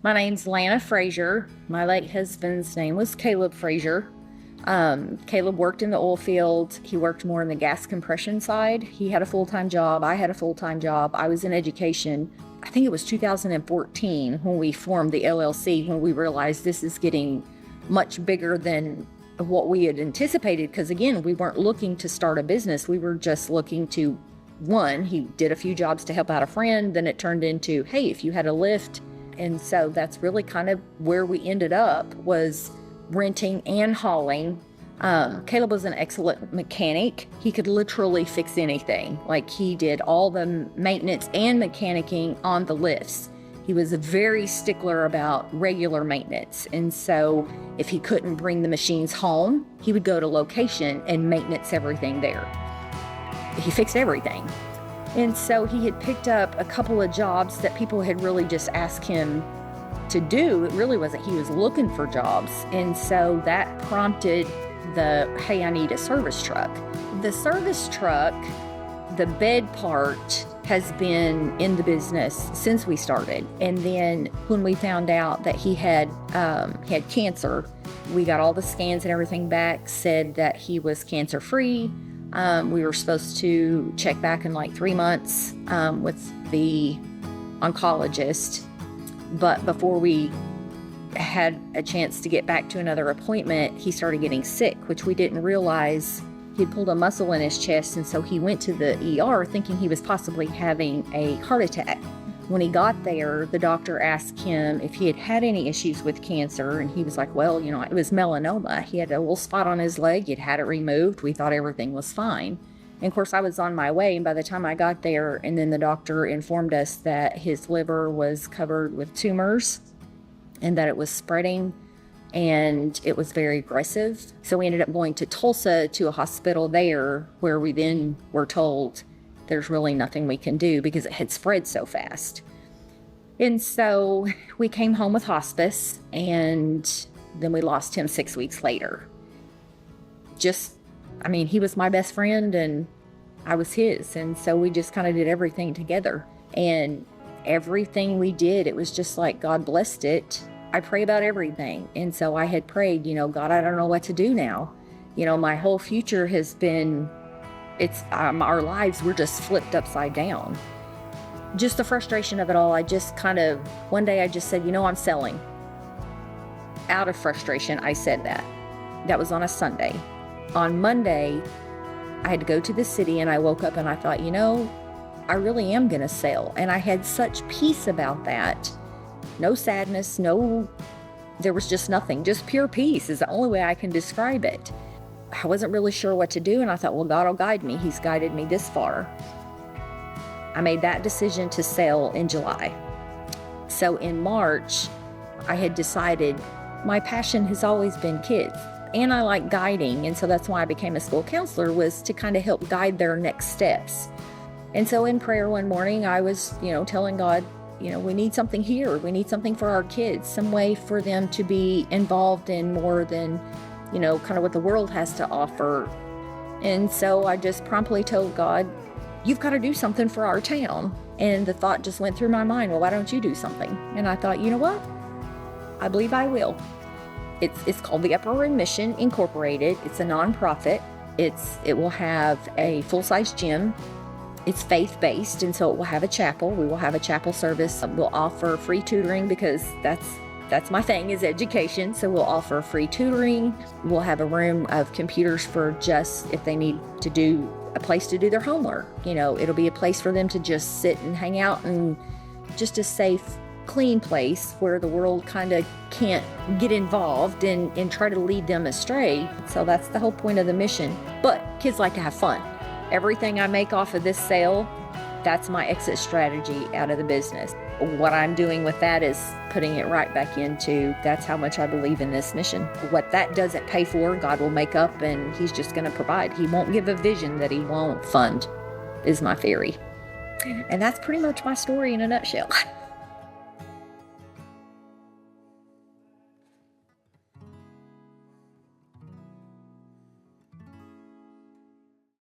My name's Lana Fraser. My late husband's name was Caleb Fraser. Caleb worked in the oil field. He worked more in the gas compression side. He had a full-time job. I had a full-time job. I was in education. I think it was 2014 when we formed the LLC, when we realized this is getting much bigger than what we had anticipated. Because again, we weren't looking to start a business. We were just looking to, one, he did a few jobs to help out a friend. Then it turned into, hey, if you had a lift. And so that's really kind of where we ended up, was renting and hauling. Caleb was an excellent mechanic. He could literally fix anything. Like, he did all the maintenance and mechanicing on the lifts. He was a very stickler about regular maintenance. And so if he couldn't bring the machines home, he would go to location and maintenance everything there. He fixed everything. And so he had picked up a couple of jobs that people had really just asked him to do. It really wasn't, he was looking for jobs. And so that prompted the, hey, I need a service truck. The service truck, the bed part, has been in the business since we started. And then when we found out that he had cancer, we got all the scans and everything back, said that he was cancer-free. We were supposed to check back in like 3 months with the oncologist. But before we had a chance to get back to another appointment, he started getting sick, which we didn't realize. He had pulled a muscle in his chest, and so he went to the ER thinking he was possibly having a heart attack. When he got there, the doctor asked him if he had had any issues with cancer, and he was like, well, it was melanoma. He had a little spot on his leg. He'd had it removed. We thought everything was fine. And of course, I was on my way, and by the time I got there, and then the doctor informed us that his liver was covered with tumors and that it was spreading, and it was very aggressive. So we ended up going to Tulsa, to a hospital there, where we then were told there's really nothing we can do because it had spread so fast. And so we came home with hospice, and then we lost him 6 weeks later. He was my best friend and I was his. And so we just kind of did everything together. And everything we did, it was just like God blessed it. I pray about everything. And so I had prayed, God, I don't know what to do now. My whole future has been, our lives were just flipped upside down. Just the frustration of it all. One day I just said, I'm selling. Out of frustration, I said that. That was on a Sunday. On Monday, I had to go to the city, and I woke up and I thought, I really am going to sell. And I had such peace about that. No sadness, there was just nothing. Just pure peace is the only way I can describe it. I wasn't really sure what to do, and I thought, well, God will guide me. He's guided me this far. I made that decision to sell in July. So in March, I had decided my passion has always been kids. And I like guiding, and so that's why I became a school counselor, was to kind of help guide their next steps. And so in prayer one morning, I was, telling God, we need something here. We need something for our kids, some way for them to be involved in more than, kind of what the world has to offer. And so I just promptly told God, you've got to do something for our town. And the thought just went through my mind, well, why don't you do something? And I thought, you know what? I believe I will. It's called the Enriching Incorporated. It's a nonprofit. It will have a full-size gym. It's faith-based, and so it will have a chapel. We will have a chapel service. We'll offer free tutoring, because that's my thing, is education. So we'll offer free tutoring. We'll have a room of computers for just if they need to do a place to do their homework. It'll be a place for them to just sit and hang out, and just a safe, clean place where the world kind of can't get involved and try to lead them astray. So that's the whole point of the mission. But kids like to have fun. Everything I make off of this sale, that's my exit strategy out of the business. What I'm doing with that is putting it right back into, that's how much I believe in this mission. What that doesn't pay for, God will make up, and He's just going to provide. He won't give a vision that He won't fund, is my theory. And that's pretty much my story in a nutshell.